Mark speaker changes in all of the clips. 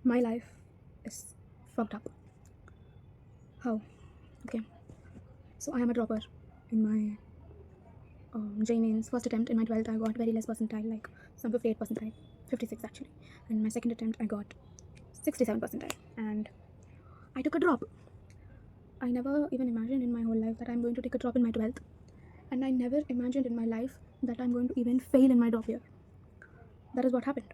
Speaker 1: My life is fucked up. How? Okay. So I am a dropper in my J-mains. First attempt in my 12th, I got very less percentile, like some 58 percentile, 56 actually. And my second attempt, I got 67 percentile. And I took a drop. I never even imagined in my whole life that I'm going to take a drop in my 12th. And I never imagined in my life that I'm going to even fail in my drop year. That is what happened.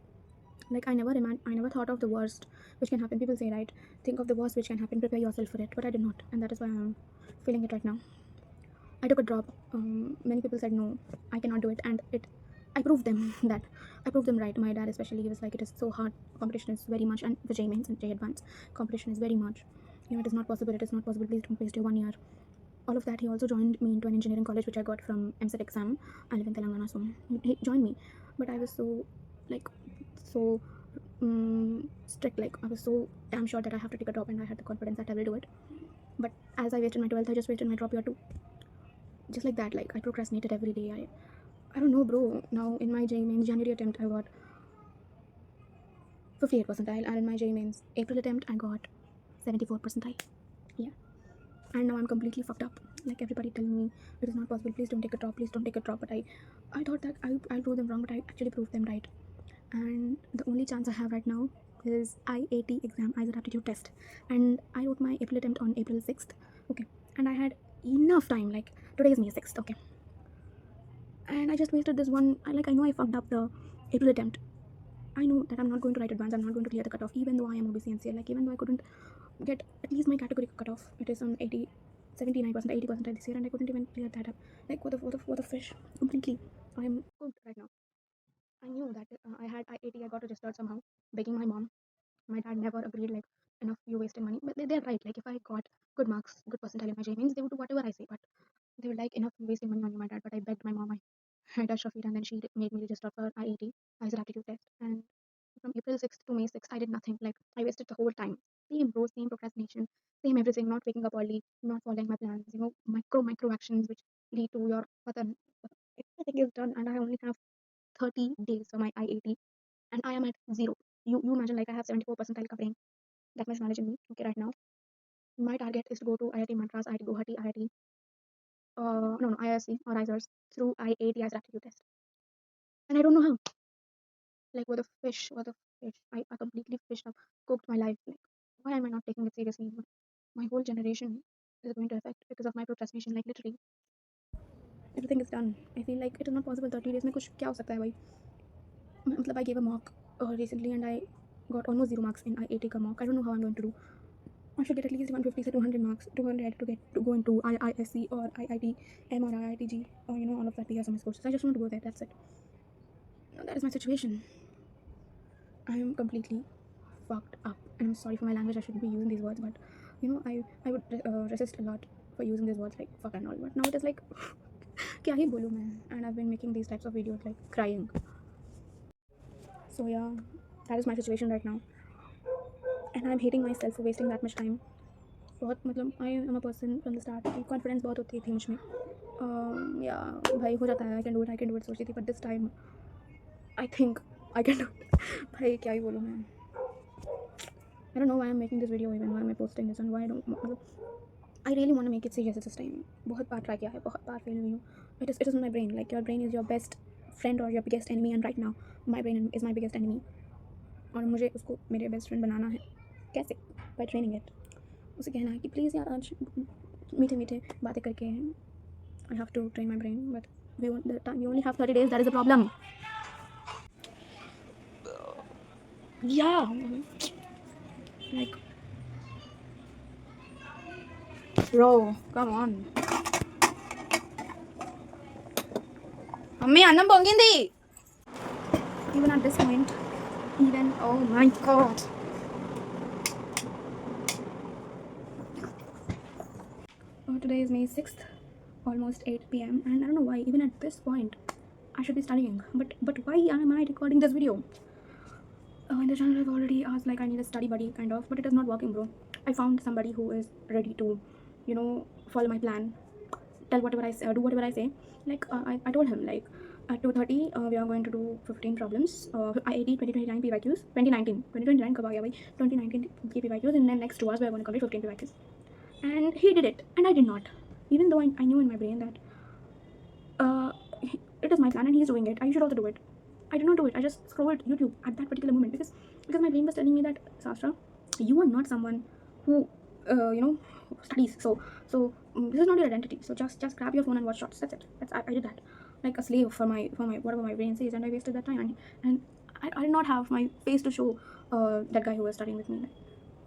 Speaker 1: Like I never thought of the worst which can happen. People say, right, think of the worst which can happen, prepare yourself for it, but I did not, and that is why I'm feeling it right now. I took a drop. Many people said no, I cannot do it, and I proved them that I proved them right. My dad especially, he was like, it is so hard, competition is very much, and the J mains and J advanced competition is very much, it is not possible, please don't waste your 1 year. All of that, he also joined me into an engineering college which I got from MCET exam. I live in Telangana, so he joined me, but I was so like so strict. Like I was so damn sure that I have to take a drop, and I had the confidence that I will do it. But as I wasted my 12th, I just wasted my drop year too. Just like that, like I procrastinated every day. I don't know, bro. Now in my J mains January attempt, I got 58 percentile, and in my J mains April attempt, I got 74 percentile. Yeah, and now I'm completely fucked up. Like everybody telling me it is not possible. Please don't take a drop. Please don't take a drop. But I thought that I'll prove them wrong, but I actually proved them right. And the only chance I have right now is IAT exam, ISET aptitude test, and I wrote my April attempt on April 6th. Okay, and I had enough time. Like today is May 6th. Okay, and I just wasted this one. I know I fucked up the April attempt. I know that I'm not going to write advance. I'm not going to clear the cutoff, even though I am OBC NCL. Like even though I couldn't get at least my category cutoff, it is on 80, 79%, 80% this year, and I couldn't even clear that up. Like what the fish completely. I am cooked right now. I knew that I had IAT. I got registered somehow, begging my mom. My dad never agreed, like, enough, you wasted money. But they're right. Like, if I got good marks, good percentile in my J mains, they would do whatever I say. But they were like, enough, you wasting money on you, my dad. But I begged my mom. I touched her feet, and then she made me register for IAT, ISET aptitude test. And from April 6th to May 6th, I did nothing. Like, I wasted the whole time. Same bro, same procrastination, same everything, not waking up early, not following my plans, micro actions which lead to your patan. Everything is done, and I only have 30 days for my IAT, and I am at zero. You imagine, like, I have 74 percentile covering that much knowledge in me. Okay, right now my target is to go to IIT Madras, IIT Guwahati, IIT no IISc or ISERS through IAT as aptitude test, and I don't know how. Like what a fish. I completely fished up, cooked my life. Like why am I not taking it seriously? My whole generation is going to affect because of my procrastination. Like literally everything is done. I feel like it is not possible. 30 days में कुछ क्या हो सकता है भाई? मतलब I gave a mock recently and I got almost 0 marks in IAT का mock. I don't know how I'm going to do. I should get at least 150 to 200 marks, 200 to go into IISc or IITM or IITG or all of that PSMS courses. I just want to go there. That's it. That is my situation. I am completely fucked up, and I'm sorry for my language. I shouldn't be using these words, but I would resist a lot for using these words like fuck and all. But now it is like, क्या ही बोलूँ मैं? And I've been making these types of videos like crying. So yeah, that is my situation right now, and I'm hating myself for wasting that much time. बहुत मतलब I am a person from the start की confidence बहुत होती थी मुझ में या भाई हो जाता है आई कैन डू इट सोचती थी but this time I think I can do भाई क्या ही बोलूँ मैं I don't know why I am making this video even why am I posting this and why don't मतलब I really want to make it serious this time बहुत बार try किया है बहुत बार फेल हुई हूँ it is my brain like your brain is your best friend और your biggest enemy and right now my brain is my biggest enemy और मुझे उसको मेरे बेस्ट फ्रेंड बनाना है कैसे बाय ट्रेनिंग इट उसे कहना है कि प्लीज़ यार आज मीठे मीठे बातें करके I have to train my brain but we only have 30 days. That is the problem. Yeah, like bro, come on. Mummy, annam pongindi. Even at this point, oh my god. Today is May 6th, almost 8 p.m. and I don't know why, even at this point, I should be studying. But why am I recording this video? In the channel I've already asked, like, I need a study buddy, kind of, but it is not working, bro. I found somebody who is ready to, follow my plan, tell whatever I say, do whatever I say. Like, I told him, like, At 2:30, we are going to do 15 problems. IIT 2029 PYQs. 2019 कब आ गया भाई? 2019 की PYQs. In the next 2 hours, we are going to complete 15 PYQs. And he did it, and I did not. Even though I knew in my brain that uh, it is my plan and he is doing it, I should also do it. I did not do it. I just scrolled YouTube at that particular moment because my brain was telling me that, Sastra, you are not someone who studies. So this is not your identity. So just grab your phone and watch shorts. That's it. I did that like a slave for my whatever my brain says, and I wasted that time. And I did not have my face to show that guy who was studying with me.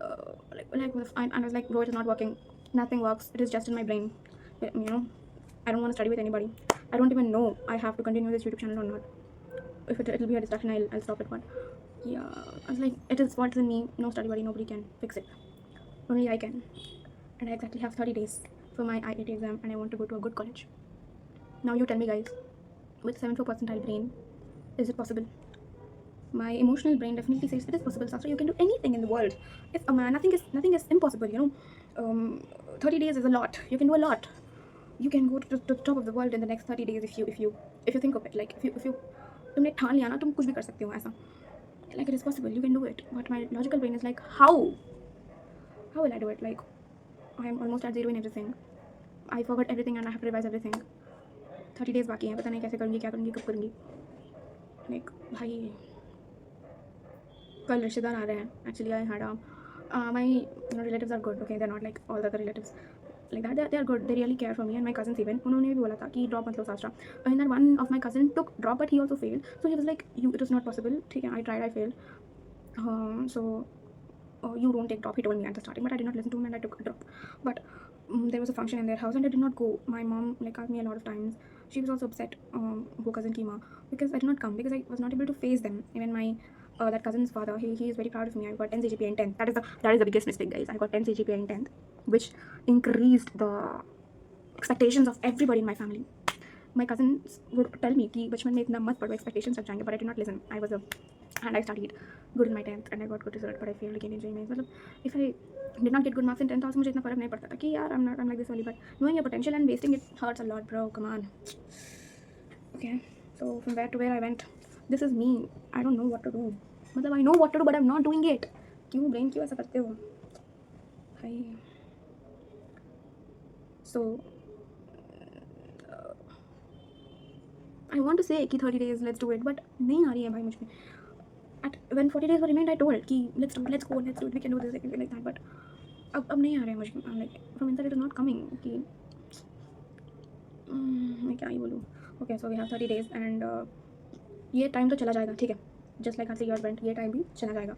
Speaker 1: I was like, bro, it is not working. Nothing works. It is just in my brain. I don't want to study with anybody. I don't even know I have to continue this YouTube channel or not. If it'll be a distraction, I'll stop it. But yeah, I was like, it is what's in me. No study buddy, nobody can fix it. Only I can. And I exactly have 30 days for my IIT exam, and I want to go to a good college. Now you tell me, guys, with 74 percentile brain, is it possible? My emotional brain definitely says it is possible, Sastra. You can do anything in the world. If nothing is impossible. 30 days is a lot. You can do a lot. You can go to the top of the world in the next 30 days if you think of it. Like if you तुमने ठान लिया ना, तुम कुछ भी कर सकते हो ऐसा. Like it is possible. You can do it. But my logical brain is like, how will I do it? Like I am almost at zero in everything. I forgot everything and I have to revise everything. 30 days बाकी हैं. पता नहीं कैसे करूँगी, क्या करूँगी, कब करूँगी. Like भाई कल रिश्तेदार आ रहे हैं. Actually I had my relatives are good. Okay, they're not like all the other relatives like that. They are good. They really care for me, and my cousins even. उन्होंने भी बोला था कि drop मत लो Sastra. And then one of my cousin took drop, but he also failed. So he was like, it was not possible. ठीक है, I tried, I failed. So you don't take drop. He told me at the starting, but I did not listen to him and I took a drop. But there was a function in their house and I did not go. My mom asked me a lot of times. She was also upset, wo cousin ki maa, because I did not come because I was not able to face them. Even my that cousin's father, he is very proud of me. I got 10 CGPA in 10th. That is the biggest mistake, guys. I got 10 CGPA in 10th, which increased the expectations of everybody in my family. My cousins would tell me कि बचपन में इतना मत पढ़ो, expectations रख जाएंगे, but I did not listen. I studied good in my 10th and I got good result, but I failed again in JEE Mains. मतलब if I did not get good marks in 10th also मुझे इतना फर्क नहीं पड़ता था कि यार I'm like this only, but knowing your potential and wasting it hurts a lot, bro. Come on. Okay, so from where to where I went. This is me. I don't know what to do. मतलब I know what to do, but I'm not doing it. क्यों brain क्यों ऐसा करते हो? भाई. So I want to say कि 30 days let's do it, but नहीं आ रही है भाई मुझ में. When 40 days were remained, I told कि let's do it, we can do this, like that, but अब नहीं आ रहा है मुझे. I'm like from inside it is not coming कि मैं क्या ही बोलूँ. Okay, so we have 30 days and ये टाइम तो चला जाएगा, ठीक है. Just like Harsi year went, ये टाइम भी चला जाएगा.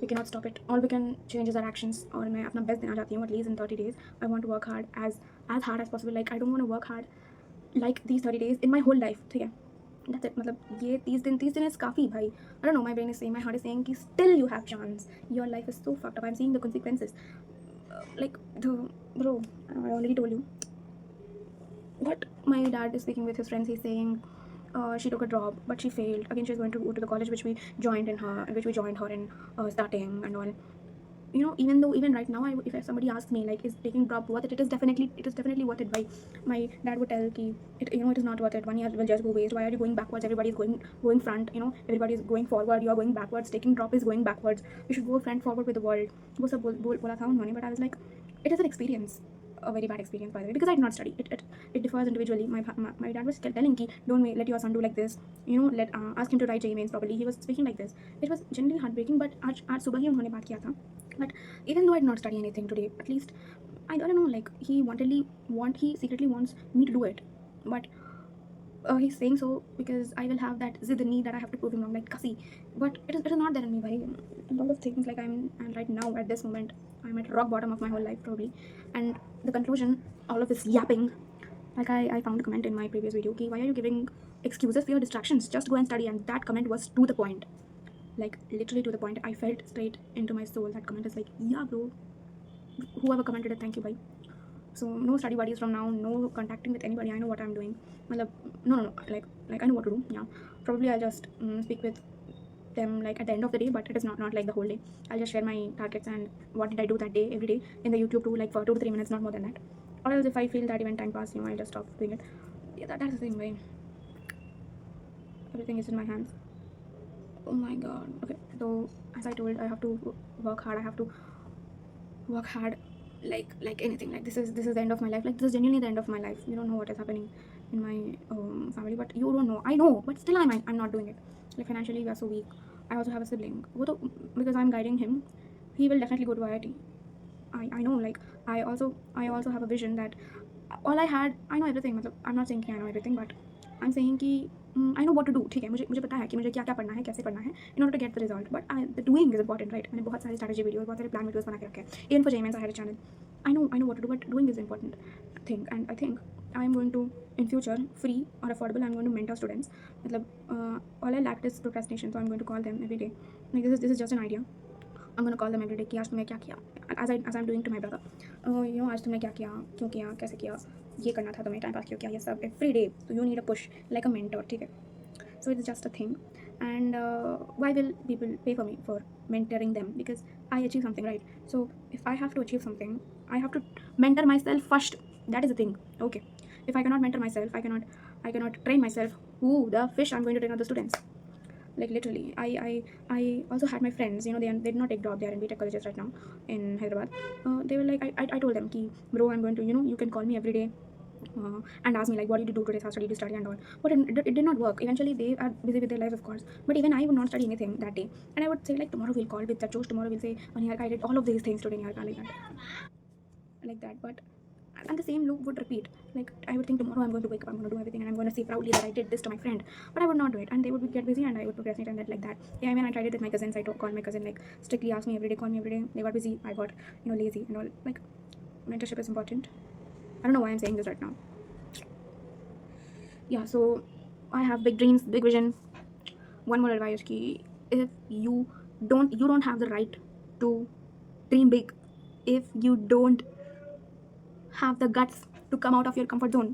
Speaker 1: We cannot stop it. All we can change is our actions. और मैं अपना best देना चाहती हूँ. At least in 30 days, I want to work hard as hard as possible. Like I don't want to work hard like these 30 days in my whole life. ठीक है. That's it. मतलब ये 30 दिन is काफ़ी भाई. I don't know. My brain is saying, my heart is saying कि still you have chance. Your life is so fucked up. I'm seeing the consequences. Bro, I already told you. What my dad is speaking with his friends. He's saying she took a drop, but she failed. Again, she's going to go to the college which we joined her in starting and all. Even right now, if somebody asks me like, is taking drop worth it? It is definitely worth it. Why? My dad would tell ki it is not worth it. 1 year will just go waste. Why are you going backwards? Everybody is going front. Everybody is going forward. You are going backwards. Taking drop is going backwards. You should go front forward with the world. वो सब बोला था उन्होंने, but I was like, it is an experience. A very bad experience, by the way, because I did not study. It differs individually. My dad was telling ki don't let your son do like this. Ask him to write JEE Mains properly. He was speaking like this. It was genuinely heartbreaking. But आज सुबह ही उन्होंने बात किया था. But even though I did not study anything today, at least I don't know. Like he secretly wants me to do it, but he's saying so because I will have that zidni that I have to prove him wrong, like kasi. But it is not there in me, bhai. A lot of things, like I'm right now at this moment, I'm at rock bottom of my whole life probably. And the conclusion, all of this yapping, like I found a comment in my previous video, ki why are you giving excuses for your distractions? Just go and study. And that comment was to the point, like literally to the point. I felt straight into my soul. That comment is like, yeah bro, whoever commented it, thank you, bhai. So no study buddies from now, no contacting with anybody. I know what I'm doing. No, like I know what to do. Yeah, probably I'll just speak with them like at the end of the day, but it is not like the whole day. I'll just share my targets and what did I do that day every day in the YouTube too, like for 2 to 3 minutes, not more than that. Or else if I feel that even time pass, I'll just stop doing it. Yeah, that's the thing, way. everything is in my hands. Oh my god. Okay, so as I told, I have to work hard. I have to work hard, like anything. Like this is the end of my life. Like this is genuinely the end of my life. You don't know what is happening in my family, but you don't know. I know, but still I'm not doing it. Like financially, we are so weak. I also have a sibling. Because I'm guiding him, he will definitely go to IIT. I know. Like I also have a vision that all I had, I know everything. मतलब I'm not saying कि I know everything, but I'm saying कि I know what to do. ठीक है, मुझे पता है कि मुझे क्या क्या पढ़ना है, कैसे पढ़ना है in order to get the result. But the doing is important, right? मैंने बहुत सारे strategy videos, बहुत सारे plan videos बना के रखे हैं. Even for JMNs, I had a channel. I know what to do, but doing is important thing. And I think I'm going to, in future, free or affordable, I'm going to mentor students. मतलब all I lacked is procrastination, so I'm going to call them every day. Like this is just an idea. I'm going to call them every day कि आज तुमने क्या किया, as I'm doing to my brother. आज तुमने क्या किया, क्यों किया, कैसे किया, ये करना था तुम्हें, टाइम पास क्यों किया, ये सब every day. So you need a push like a mentor, ठीक है. So it's just a thing. And why will people pay for me for mentoring them? Because I achieve something, right? So if I have to achieve something, I have to mentor myself first. That is the thing. Okay, if I cannot mentor myself, I cannot train myself. Who the fish I'm going to train other students? Like literally, I also had my friends, they did not take job. They are in BTech colleges right now in Hyderabad. They were like, I told them ki bro, I'm going to, you can call me every day and ask me like, what did you do today, how did you study and all. But it did not work. Eventually they are busy with their life, of course, but even I would not study anything that day. And I would say like, tomorrow we'll call with that Josh, tomorrow we'll say, I did all of these things today, like that. But and the same loop would repeat. Like I would think tomorrow I'm going to wake up, I'm going to do everything, and I'm going to say proudly that I did this to my friend. But I would not do it, and they would get busy, and I would procrastinate and that like that. Yeah, I mean, I tried it with my cousins. I called my cousin, like strictly asked me every day, call me every day. They got busy. I got lazy and all. Like mentorship is important. I don't know why I'm saying this right now. Yeah, so I have big dreams, big vision. One more advice: ki if you don't have the right to dream big, if you don't have the guts to come out of your comfort zone.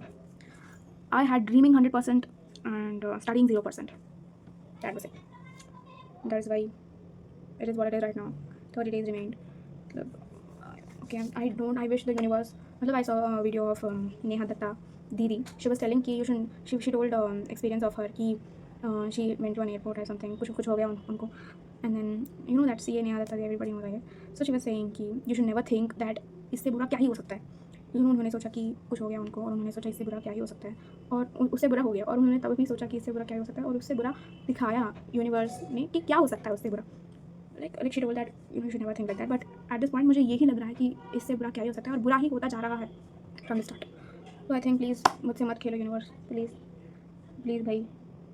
Speaker 1: I had dreaming 100% and studying 0%. That was it. That is why it is what it is right now. 30 days remained. Okay, I wish the universe. I saw a video of Neha Datta, Didi. She was telling ki she told experience of her ki she went to an airport or something. कुछ हो गया उनको. And then that CA Neha Datta, everybody knows her. So she was saying ki you should never think that इससे बुरा क्या ही हो सकता है. उन्होंने सोचा कि कुछ हो गया उनको, और उन्होंने सोचा इससे बुरा क्या ही हो सकता है, और उससे बुरा हो गया, और उन्होंने तब भी सोचा कि इससे बुरा क्या हो सकता है, और उससे बुरा दिखाया यूनिवर्स ने कि क्या हो सकता है उससे बुरा. Like she told that you should never think like that. But at this point मुझे यही लग रहा है कि इससे बुरा क्या ही हो सकता है, और बुरा ही होता जा रहा है फ्रॉम द स्टार्ट. तो आई थिंक प्लीज़ मुझसे मत खेलो यूनिवर्स, प्लीज़ भाई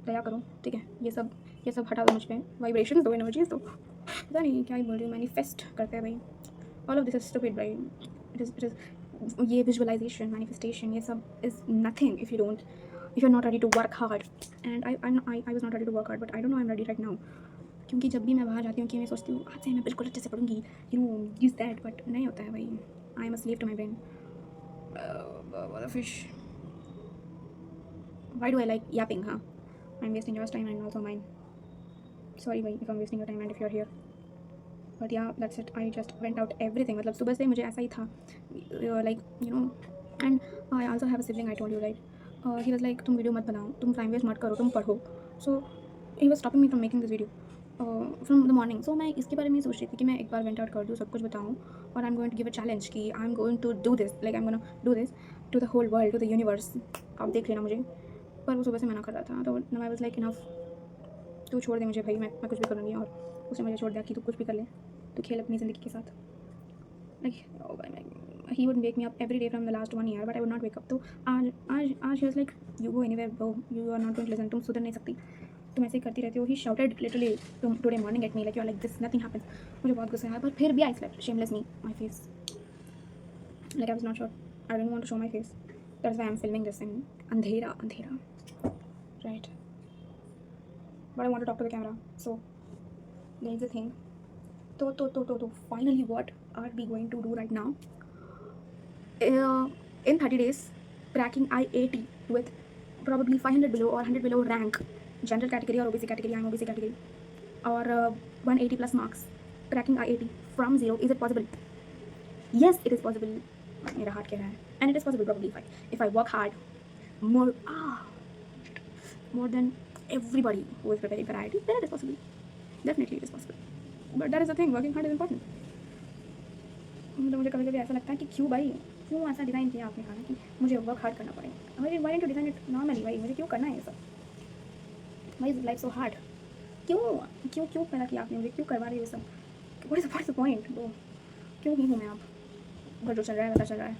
Speaker 1: दया करो, ठीक है. ये सब हटा दो मुझ पर, वाइब्रेशन दो, एनर्जीज दो. पता नहीं क्या ही बोल रही हूँ, मैनिफेस्ट करते हैं भाई. All of this is stupid भाई. इट इज़ ये विजुअलाइजेशन, मैनिफेस्टेशन, ये सब is nothing if you are not ready to work hard. And I was not ready to work hard, but I don't know I am ready right now. क्योंकि जब भी मैं बाहर जाती हूँ कि मैं सोचती हूँ आज से मैं बिल्कुल अच्छे से पढ़ूंगी, दिस दैट, बट नहीं होता है भाई. I am a slave to my brain. Fish, why do I like yapping, huh? I'm wasting your time and also mine. Sorry भाई if I'm wasting your time and if you're here. But yeah, that's it. I just went out everything. मतलब सुबह से मुझे ऐसा ही था, like and I also have a sibling, I told you, right? He was like, तुम video मत बनाओ, तुम टाइम वेस्ट मत करो, तुम पढ़ो. So he was stopping me from making this video from the morning. So मैं इसके बारे में सोच रही थी कि मैं एक बार वेंट आउट कर दूँ, सब कुछ बताऊँ, और I am going to give a challenge कि I am going to do this, like I am going to do this to the whole world, to the universe. आप देख लेना मुझे. पर वो सुबह से मना कर रहा था, तो आई वाज लाइक इनफ, तू छोड़ दे मुझे भाई, मैं कुछ भी करूँगी. और उसने मुझे छोड़ दिया कि तू कुछ भी कर ले, तो खेल अपनी ज़िंदगी के साथ. Like he would wake me up every day from the last 1 year, but I would not wake up. तो आज he was like, you go anywhere bro, you are not going to listen, तुम सुधर नहीं सकती, तुम ऐसे ही करती रहती हो. He shouted literally today morning at me like, you are like this, nothing happens. मुझे बहुत गुस्सा आया, पर फिर भी I slept. Shameless me, my face, like I was not sure, I didn't want to show my face. That's why I'm filming this in अंधेरा, right? But I want to talk to the camera, so there's the thing. So finally, what are we going to do right now? In 30 days, cracking IIT with probably 500 below or 100 below rank, general category or OBC category, I'm OBC category, or 180 plus marks, cracking IIT from zero. Is it possible? Yes, it is possible. मेरा heart कह रहा है, and it is possible probably if I work hard more than everybody who is preparing for IIT, then it is possible. Definitely it is possible. But that is the thing, working hard is important. मतलब मुझे कभी कभी ऐसा लगता है कि क्यों ऐसा डिज़ाइन किया आपने खाना कि मुझे वर्क हार्ड करना पड़ेगा. Why didn't you design it normally? भाई मुझे क्यों करना है ये सब? Why is life so hard? क्यों पैदा किया आपने मुझे? क्यों करवा रहे हो ये सब? What is the point? वो क्यों ही हूँ मैं अब? पर जो चल रहा है वैसा चल रहा है.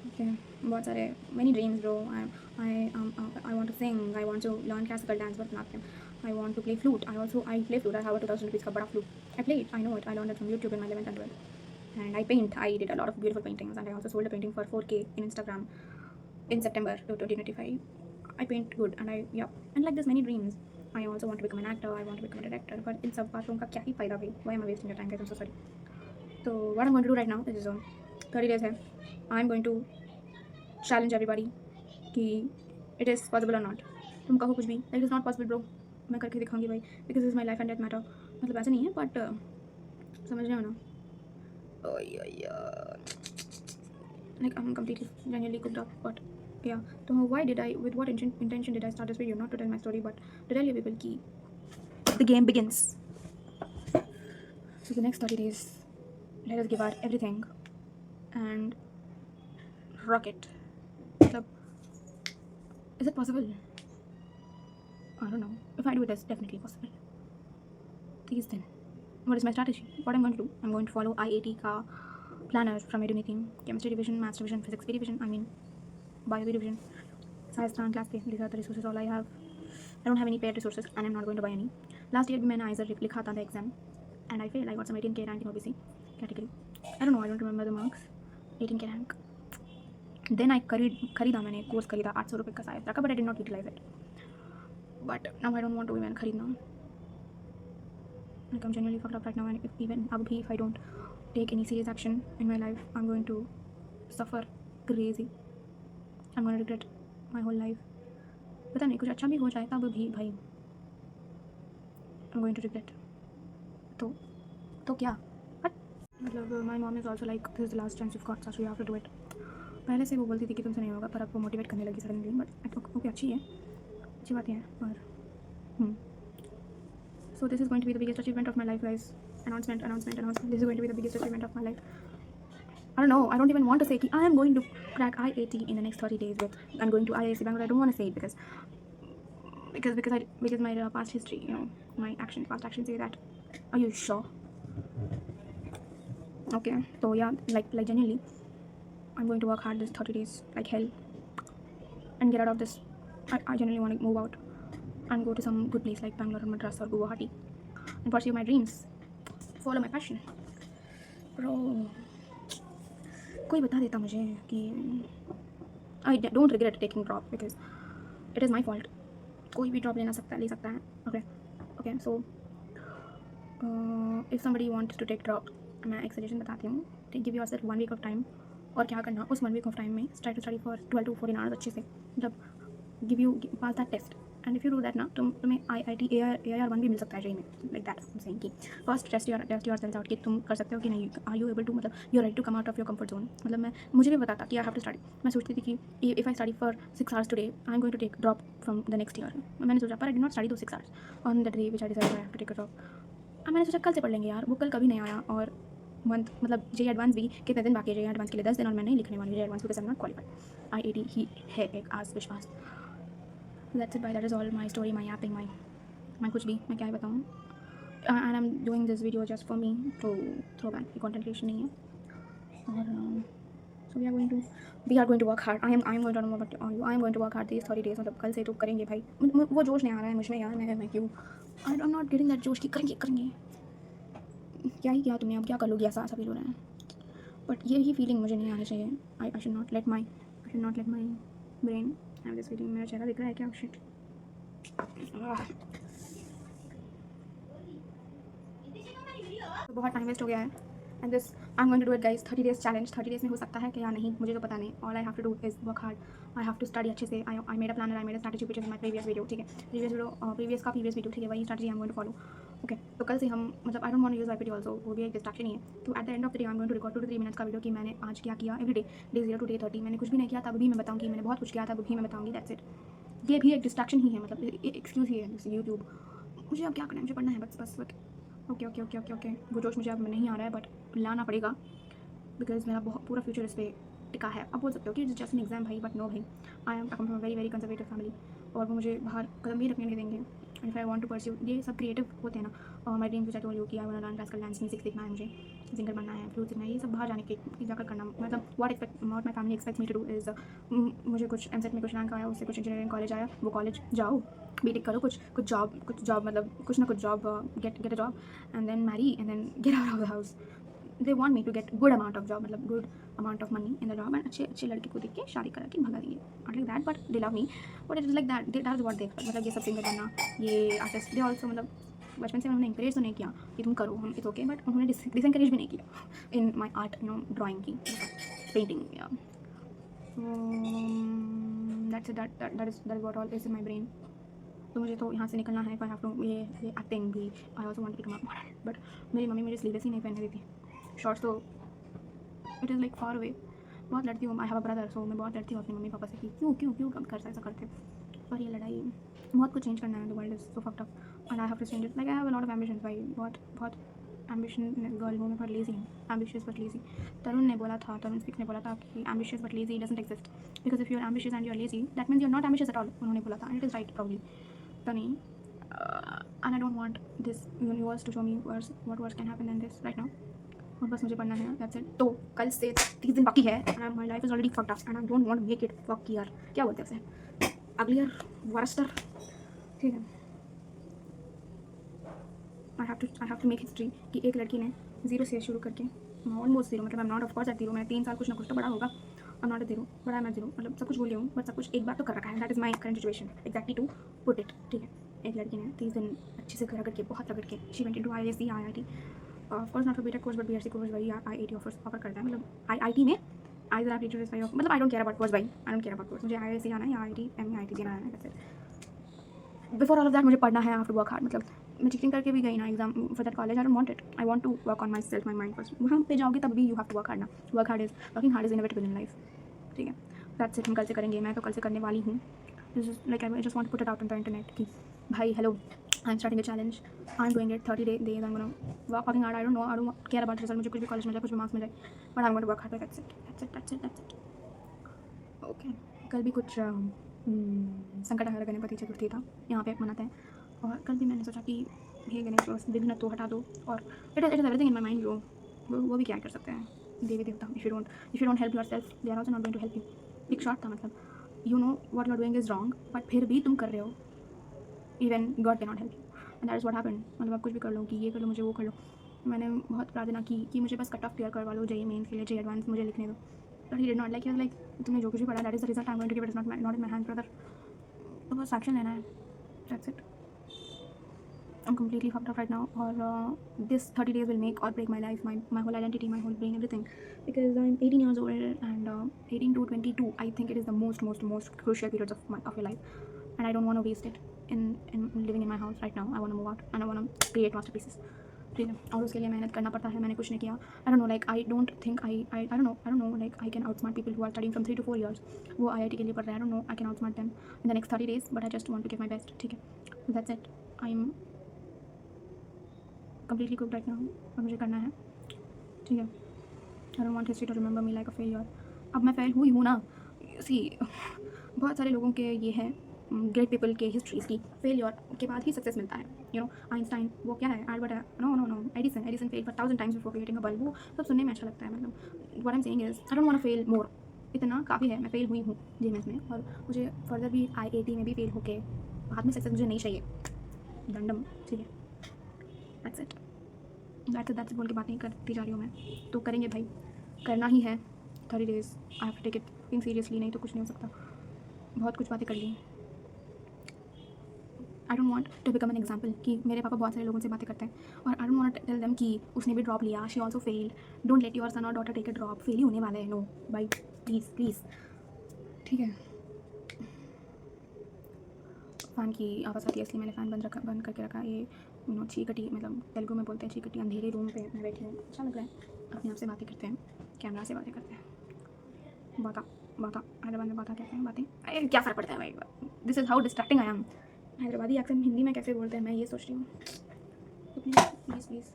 Speaker 1: Okay, बहुत सारे many dreams bro. I want to sing. I want to learn classical dance, Bharatanatyam. I want to play flute. I play flute. I have a 2,000 rupees का बड़ा flute. I play it. I know it. I learned it from YouTube in my 11th and 12th. And I paint. I did a lot of beautiful paintings, and I also sold a painting for 4K in Instagram in September 2025. I paint good, and like there's many dreams. I also want to become an actor. I want to become a director. But इन सब बातों का क्या ही फायदा भाई? Why am I wasting your time, guys? I'm so sorry. So what I'm going to do right now is 30 days है. I'm going to challenge everybody कि it is possible or not. तुम कहो कुछ भी, like it is not possible bro. मैं करके दिखाऊंगी भाई, because this is my life and death matter. मतलब ऐसा नहीं है, but समझ रहे हो ना? Like I'm completely genuinely cooked up, but yeah. So with what intention did I start this video? Not to tell my story, but to tell you people कि the game begins. So the next 30 days, let us give our everything and rock it. मतलब, is it possible? I don't know. If I do it, it's definitely possible. Please then. What is my strategy? What I'm going to do? I'm going to follow IIT का planner from Edumaking, chemistry division, maths division, physics B division, bio B division, science class के. These are the resources all I have. I don't have any paid resources and I'm not going to buy any. Last year भी मैंने IISER लिखा था the exam and I failed. I got some 18K rank in OBC category. I don't know. I don't remember the marks. 18K rank. Then I खरीदा मैंने course खरीदा 800 रुपये का शायद रखा, but I did not utilize it. But now I don't want to even खरीदना. Like I'm genuinely fucked up right now, and if I don't take any serious action in my life, I'm going to suffer crazy. I'm going to regret my whole life. पता नहीं कुछ अच्छा भी हो जाए तब भी भाई I'm going to regret. तो क्या? मतलब my mom is also like this is the last chance you've got, so you have to do it. पहले से वो बोलती थी कि तुमसे नहीं होगा, पर अब वो मोटिवेट करने लगी सडनली. बट ओके, अच्छी बातें हैं. और so this is going to be the biggest achievement of my life, guys. Announcement. This is going to be the biggest achievement of my life. I don't know. I don't even want to say that I am going to crack IIT in the next 30 days. I'm going to IISc Bangalore. I don't want to say it because my past history, my past actions say that. Are you sure? Okay. So yeah, like genuinely, I'm going to work hard this 30 days like hell and get out of this. I genuinely want to move out and go to some good place like Bangalore or Madras or Guwahati and pursue my dreams, follow my passion. Bro, कोई बता देता मुझे कि I don't regret taking drop because it is my fault. कोई भी drop ले सकता है. Okay. So if somebody wants to take drop, मैं एक सजेशन बताती हूँ. Give yourself 1 week of time. और क्या करना उस 1 week of time में try to study for 12 to 14 hours अच्छे से. मतलब pass that test. And if you do that ना तुम्हें IIT AR1 भी मिल सकता है JEE में. Like that I'm saying कि first test yourself out कि तुम कर सकते हो कि नहीं. Are you able to, मतलब you're ready to come out of your comfort zone. मतलब मुझे भी पता था कि I have to study. मैं सोचती थी कि if I study for 6 hours today, I'm going to take drop from the next year. मैंने सोचा, पर I did not study those 6 hours on the day which I decided I have to take a drop. मैंने सोचा कल से पढ़ लेंगे यार. वो कल कभी नहीं आया. और मंथ मतलब JEE एडवांस भी कितने दिन बाकी है. JEE एडवांस के लिए 10 दिन और मैं नहीं लिखने वाली JEE advance because I am not qualified. IIT ही है एक आज विश्वास. That's it, bye. That is all my story, my yapping, my कुछ भी मैं क्या ही बताऊँ. And I'm doing this video just for me to throw back. ये content creation नहीं है. और so we are going to work hard. I am going to know about you. I am going to work hard these 30 days. मतलब कल से तो करेंगे भाई. वो जोश नहीं आ रहा है मुझमें यार. मैं क्यों I'm not getting that जोश कि करेंगे. क्या ही किया तुमने, अब क्या कर लोगी, ऐसा फील हो रहा है. बट यही फीलिंग मुझे नहीं आनी चाहिए. I should not let my brain have this feeling. मेरा चेहरा दिख रहा है क्या? शिट. तो बहुत टाइम वेस्ट हो गया है. And this I am going to do it guys. 30 days challenge. 30 days में हो सकता है कि या नहीं मुझे तो पता नहीं. All I have to do is work hard. I have to study अच्छे से. I made a planner. I made a strategy which is my previous video. ठीक है, प्रीवियस वीडियो. ठीक है, वही strategy I am going to follow. Okay, तो कल से हम मतलब I don't want to use IPT also. वो भी एक डिस्ट्रैक्शन ही है. तो at the end of the day I am going to record 2 to 3 minutes का वीडियो कि मैंने आज क्या किया एवरी डे 0 to day 30. मैंने कुछ भी नहीं किया तब भी मैं बताऊँगी. मैंने बहुत कुछ किया तब भी मैं बताऊँगी. That's it. ये भी एक डिस्ट्रैक्शन ही है, मतलब एक्सक्यूज़ ही है, जैसे यूट्यूब। मुझे अब क्या करना है, मुझे पढ़ना है बस बस बस। Okay okay okay okay okay, वो जोश मुझे अब नहीं आ रहा है, बट लाना पड़ेगा बिकॉज मेरा बहुत पूरा फ्यूचर इस पर टिका है। अब बोल सकते हो कि इट्स जस्ट एन एग्जाम भाई, बट नो भाई, I am from very very conservative family, और वो मुझे बाहर कदम भी रखने नहीं देंगे। And if I want to pursue ये सब क्रिएटिव होते हैं ना, my dream which I told you कि I want to learn classical dance, music सीखना है मुझे, सिंगर बनना है, फ्लूट सीखना है, ये सब बाहर जाने के जाकर करना, मतलब what my family expects me to do is मुझे कुछ एमसेट में कुछ रैंक आया, उससे कुछ इंजीनियरिंग कॉलेज आया, वो कॉलेज जाओ, बीटेक करो, कुछ जॉब मतलब कुछ ना कुछ job, get a job and then marry and then get out of the house. They want me to get good amount of job, मतलब good amount of money in the job, and अच्छे अच्छे लड़के को देख के शादी करा के भगा दिए, not like that, but they love me, but it is like that, that is what they expect, मतलब ये सब सिंगर बनना, ये आर्टिस्ट, दे ऑल्सो, मतलब बचपन से उन्होंने इंकरेज तो नहीं किया कि तुम करो, हम इट्स ओके, बट उन्होंने डिसइंकरेज भी नहीं किया in my art, you know, drawing की, पेंटिंग, या that is what all is in my brain. तो मुझे तो यहाँ से निकलना है, आई हैव टू, ये एक्टिंग भी, I also want to become a model, but मेरी मम्मी मुझे स्लीवलेस ही नहीं पहनने देती, शॉर्ट्स तो it is like far away. बहुत लड़ती हूँ, आई हैव अ ब्रदर, सो मैं बहुत लड़ती हूँ अपने मम्मी पापा से कि क्यों क्यों क्यों कम कर ऐसा करते, पर ये लड़ाई, बहुत कुछ चेंज करना है, the world is so fucked up and I have to change it, like I have a lot of ambitions भाई, बहुत बहुत एम्बिशन गर्ल हूँ मैं, पर लेजी हूँ, एम्बिशियस बट लेजी। तरुण ने बोला था, तरुण स्पीक ने बोला था कि ambitious but lazy doesn't exist, because if you are ambitious and you are lazy that means you are not ambitious at all, उन्होंने बोला था, and it is right probably. तो नहीं, and I don't want this universe to show me worse, what worse can happen than this right now, और बस मुझे पढ़ना है, दैट्स इट। तो कल से 30 दिन बाकी है and my life is already fucked up and I don't want to make it fuckier, क्या बोलते हैं उसे, अगली वर्स्टर, ठीक है। I have to make history कि एक लड़की ने जीरो से शुरू करके, ऑलमोस्ट जीरो, मतलब I am not of course at zero, मैं 3 साल कुछ ना कुछ तो बड़ा होगा, I am not at zero, but I am at zero, मतलब सब कुछ भूल हूँ, बट सब कुछ एक बार तो कर रखा है, that is my current situation exactly to put it, ठीक है। एक लड़की ने 30 दिन अच्छे से रगड़ के, बहुत रगड़ के, she went into IISc IIT, of course not for BTech course but BSc course वही IIT ऑफर करता है, मतलब IIT में आई आप टीचर इज मतलब I don't care about course भाई, I don't care about course, मुझे IISc जाना है या IIT ME IIT जाना है, that's it. Before all of that मुझे पढ़ना है, I have to work hard, मतलब मैं चीटिंग करके भी गई ना exam for that college, I don't want it, I want to work on my self, my mind first, वहाँ पे जाओगे तब भी you have to work hard ना, work hard is working hard is inevitable in life, ठीक है। That's it, हम कल से करेंगे, मैं तो कल से करने वाली हूँ, this is like I just want to put it out on the internet कि भाई hello, I am starting a challenge, I am doing it 30 days, I am gonna work working hard, I don't care about result, मुझे कुछ भी college मिल जाए, कुछ भी marks मिल जाए, but I am gonna work hard, that's it that's it that's it that's it. Okay, कल भी कुछ संकट हर गणपति चतुर्थी था, यहाँ पे मनाते हैं, और कल भी मैंने सोचा कि हे गणेश बस विघ्न तो हटा दो, और it is everything in my mind, वो भी क्या कर सकते हैं, देवी देवता, if you don't help yourself they are also not going to help you. एक शॉर्ट था, मतलब you know what you are doing is wrong, but फिर भी तुम कर रहे हो, even god can not help you, and that is what happened, मतलब आप कुछ भी कर लो, कि ये कर लो, मुझे वो कर लो, मैंने बहुत प्रार्थना की कि मुझे बस कट ऑफ क्लियर करवा लो, JEE मेंस के लिए, JEE एडवांस मुझे लिखने दो, but he did not, like तुमने जो कुछ भी पढ़ा that is the result I am going to give, it is not in my hand brother, तो बस एक्शन लेना है, that's it. I'm completely fucked up right now, or this 30 days will make or break my life, my whole identity, my whole brain, everything, because I'm 18 years old, and 18 to 22, I think it is the most crucial periods of your life, and I don't want to waste it in living in my house right now. I want to move out and I want to create masterpieces, ठीक है, और उसके लिए मेहनत करना पड़ता है, मैंने कुछ नहीं किया, I don't know, like I don't think I don't know like I can outsmart people who are studying from 3 to 4 years, वो IIT के लिए पढ़ रहे हैं, I don't know I can outsmart them in the next 30 days, but I just want to give my best, ठीक है, that's it. I am completely cooked right now, और मुझे करना है, ठीक है। I don't want history to remember me like a failure, अब मैं फेल हुई हूँ ना, सी बहुत सारे लोगों के ये है, ग्रेट पीपल के हिस्ट्रीज की, फेलियर के बाद ही सक्सेस मिलता है, यू नो, आइंस्टाइन वो क्या है, एल्बर्ट है, no Edison fail for 1000 times before creating a bulb, वो सब सुनने में अच्छा लगता है, मतलब what I am saying is I don't want to fail more, इतना काफ़ी है, मैं फेल हुई हूँ जेमेंस में, और मुझे फर्दर भी IIT में भी फेल होके बाद में सक्सेस मुझे नहीं चाहिए, दंडम, ठीक है, दैट्स इट दैट्स बोल के बातें करती जा रही हूँ मैं, तो करेंगे भाई, करना ही है 30 days, I have to take it seriously, नहीं तो कुछ नहीं हो सकता, बहुत कुछ बातें कर ली, I don't want to become an example कि मेरे पापा बहुत सारे लोगों से बातें करते हैं, और I don't want to tell them कि उसने भी ड्रॉप लिया, she also failed, don't let your son or daughter take a drop, fail ही होने वाला है, नो भाई, प्लीज़, ठीक है। फ़ैन की आवाज़ आती है इसलिए मैंने फ़ैन बंद करके रखा, ये यू नो चीकटी, मतलब तेलुगु में बोलते हैं चीकटी, अंधेरे रूम पे मैं बैठी हूँ, अच्छा लग रहा है, अपने आप से बातें करते हैं, कैमरा से बातें करते हैं, बहुत हैदराबाद में बाता कहते हैं बातें, अरे क्या फ़र्क पड़ता है भाई, this is how distracting I am. Hyderabadi accent Hindi में कैसे बोलते हैं मैं ये सोच रही हूँ, तो please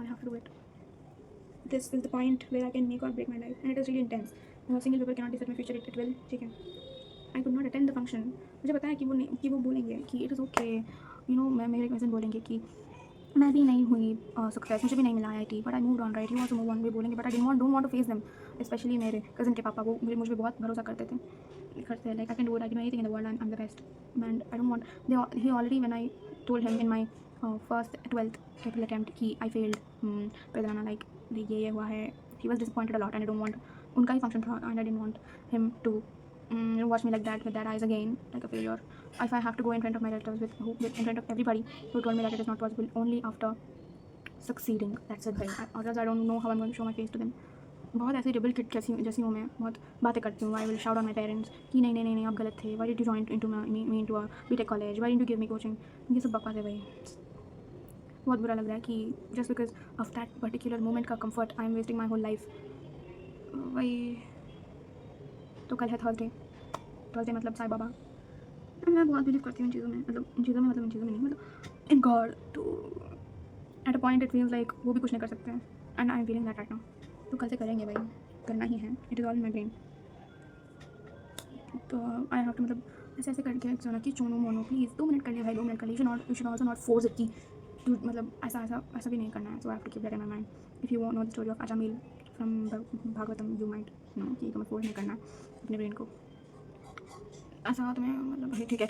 Speaker 1: I have to do it. This is the point where I can make or break my life and it is really intense. Single paper cannot decide my future, it will, ठीक है। I could not attend the function. मुझे पता है कि वो बोलेंगे कि it is okay, you know, मैं मेरे कज़न बोलेंगे कि मैं भी नहीं हुई सक्सेस, मुझे भी नहीं मिला IIT, but I moved on, right, you also move on, भी बोलेंगे, but I don't want to face them. Specially मेरे कज़न के पापा, वो मुझ पे बहुत भरोसा करते थे, like I can do it, I can do anything in the world, I am the best, and I don't want he already when I told him in my first 12th triple attempt कि I failed पेदराना, like ये हुआ है, he was disappointed a lot and I don't want, उनका ही function था and I didn't want him to watch me like that with that eyes again, like a failure. If I have to go in front of my relatives with in front of everybody who told me that it is not possible, only after succeeding, that's it भाई, or else I don't know how I'm going to show my face to them. बहुत ऐसी rebel kid जैसी हूँ मैं, बहुत बातें करती हूँ, I will shout on my parents कि नहीं आप गलत थे, why did you join into me into a BTech college, why did you give me coaching, ये सब बकवास है भाई। बहुत बुरा लग रहा है कि just because of that particular moment का comfort I am wasting my whole life. वही तो कल है थर्सडे मतलब साई बाबा, मैं बहुत बिलीव करती हूँ इन चीज़ों में, मतलब इन चीज़ों में नहीं, मतलब इन गॉड। तो at a point it feels like वो भी कुछ नहीं कर सकते हैं, and I am feeling that right now. तो कल से करेंगे भाई, करना ही है, it is all in my brain. तो आई हैव टू, मतलब ऐसे करके सोना कि चोनो मोनो प्लीज़ 2 मिनट कर लिया भाई, 2 मिनट कर लिया, you should also not force it कि मतलब ऐसा भी नहीं करना है। So I have to keep that in my mind. If you know the story of Ajamil from Bhagavatam, you might know कि तुम्हें फोर्स नहीं करना है अपने ब्रेन को। ऐसा तुम्हें मतलब ठीक है,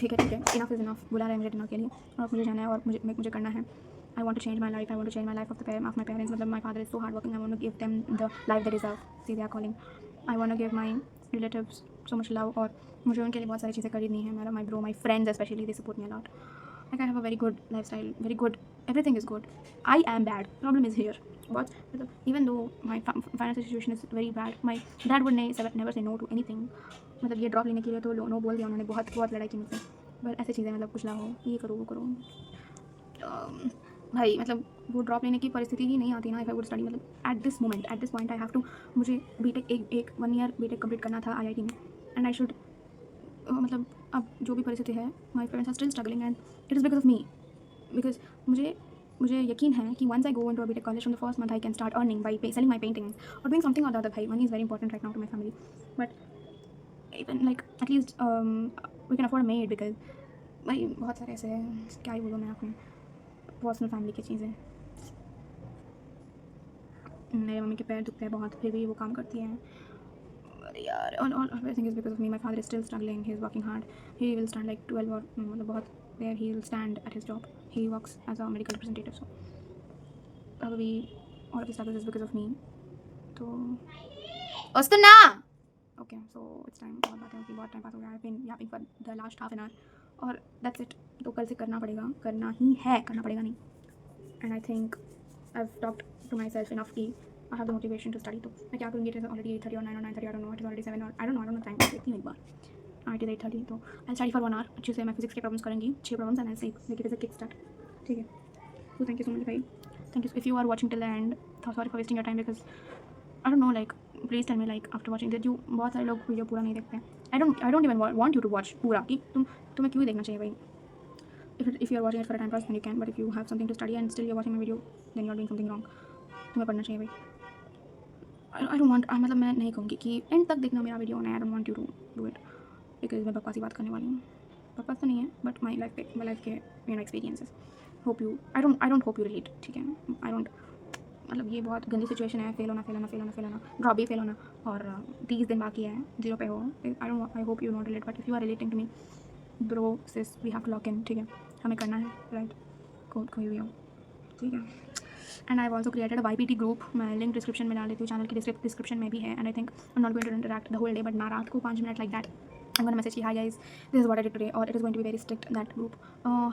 Speaker 1: इनफ इज़ इनफ, बुला रहे हैं मुझे डिनर के लिए और मुझे जाना है और मुझे करना है। I want to change my life, I want to change my life of my parents, मतलब my father is so hard working, I want to give them the life they deserve, see they are calling. I want to give my relatives so much love, और मुझे उनके लिए बहुत सारी चीज़ें खरीदनी है। मेरा my friends specially, they support me a lot, like I have a very good lifestyle, very good, everything is good. I am bad, problem is here. बहुत मतलब even though my financial situation is very bad, my dad would never say no to anything. मतलब ये drop लेने के लिए तो no बोल दिया उन्होंने, बहुत लड़ाई की मुझसे, पर ऐसी चीज़ें मतलब कुछ लाओ, ये करो वो करो, भाई मतलब वो ड्रॉप लेने की परिस्थिति ही नहीं आती ना। इफ़ आई वुड स्टडी, मतलब at this point I have to, मुझे बीटेक एक 1 ईयर बीटेक कंप्लीट करना था IIT में, एंड आई शुड, मतलब अब जो भी परिस्थिति है, my parents are still struggling and it is because of me, because मुझे यकीन है कि once I go into a BTech college from the first month I can start earning by selling my paintings और doing something और the other. भाई money is very important right now to my family, but even like at least we can afford maid, because भाई बहुत सारे ऐसे क्या ही बोलूँ मैं अपने पर्सनल फैमिली की चीज़ें। मेरे मम्मी के पैर दुखते हैं बहुत, फिर भी वो काम करती हैं यार, all everything is because of me. My father is still struggling, he is working hard, he will stand like 12 or मतलब बहुत there, he will stand at his job, he works as a medical representative, so probably all of his struggles is because of me. तो ओस्तुना okay, so it's time, बहुत बातें होती, बहुत time pass हो गया, I've been yapping for the last half an hour और that's it। तो कल से करना पड़ेगा, करना ही है, करना पड़ेगा नहीं, and I think I've talked to myself enough कि I have the motivation to study। तो मैं क्या करूँगी, it is already 8:30 or 9 or 9:30, I don't know, it is already 7 or I don't know time देखती हूँ एक बार, it is 8:30, तो I'll study for 1 hour अच्छे से। मैं फिजिक्स के प्रॉब्लम्स करूँगी, 6 problems, and I'll sleep, like it is a kick start, ठीक है। तो थैंक यू सो मच भाई, thank you if you are watching till the end, sorry for wasting your time, because I don't know, like please tell me like after watching that you, बहुत सारे लोग video पूरा नहीं देखते हैं, I don't even want you to watch पूरा, कि तुम्हें क्यों देखना चाहिए भाई। If you are watching it for a time pass then you can, but if you have something to study and still you're watching my video then you are doing something wrong। तुम्हें पढ़ना चाहिए भाई। I don't want, मतलब मैं नहीं कहूँगी कि and तक देखना मेरा video, I don't want you to do it, because मैं बकवासी बात करने वाली हूँ, बकवास तो नहीं है, बट माई लाइफ के experiences, hope you, I don't hope you relate, ठीक है। आई डोंट, मतलब ये बहुत गंदी सिचुएशन है, फेल होना, ड्रॉप भी फेल होना, और 30 दिन बाकी है 0 पे हो। I hope you not relate, but if you are relating to me bro sis, we have to lock in, ठीक है, हमें करना है राइट, कोई भी हो, ठीक है। And I have also created a YPT group, मैं लिंक डिस्क्रिप्शन में डाल देती हूँ, चैनल की डिस्क्रिप्शन में भी है, and I think I am not going to interact the whole day, but मैं रात को 5 मिनट like that I gonna message कि hi guys this is what I did today, और it is going to be very strict that group.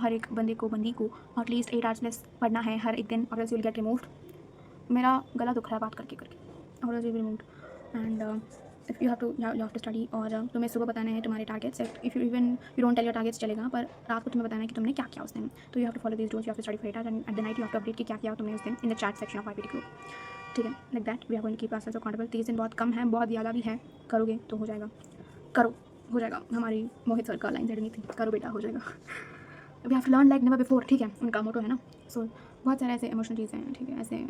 Speaker 1: हर एक बंदी को एटलीस्ट 8 hours प्लस पढ़ना है हर एक दिन, और else you will get removed. मेरा गला दुख रहा है बात करके, और else you will removed, and if you have to study, और तुम्हें सुबह बताना है तुम्हारे targets, if you don't tell your targets चलेगा, पर रात को तुम्हें बताना है कि तुमने क्या किया उस दिन। तो you have to follow this rules, you have to study for 8 hours, and at the night you have to update कि क्या किया तुमने उस दिन in the chat section of YPT group, ठीक है। Like that we are going to keep ourselves accountable. 30 दिन बहुत कम है, बहुत ज़्यादा भी है, करोगे तो हो जाएगा। करो, हो जाएगा। हमारी मोहित सर का लाइन सेट नहीं थी, करो बेटा हो जाएगा। We have to learn like never before, ठीक है, उनका मोटो है ना। सो बहुत सारे ऐसे इमोशनल चीज़ें हैं, ठीक है, ऐसे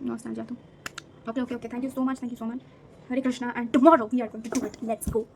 Speaker 1: नॉस्टैल्जिया। तो okay okay okay, thank you so much, thank you so much. Hare Krishna, and tomorrow we are going to do it, let's go.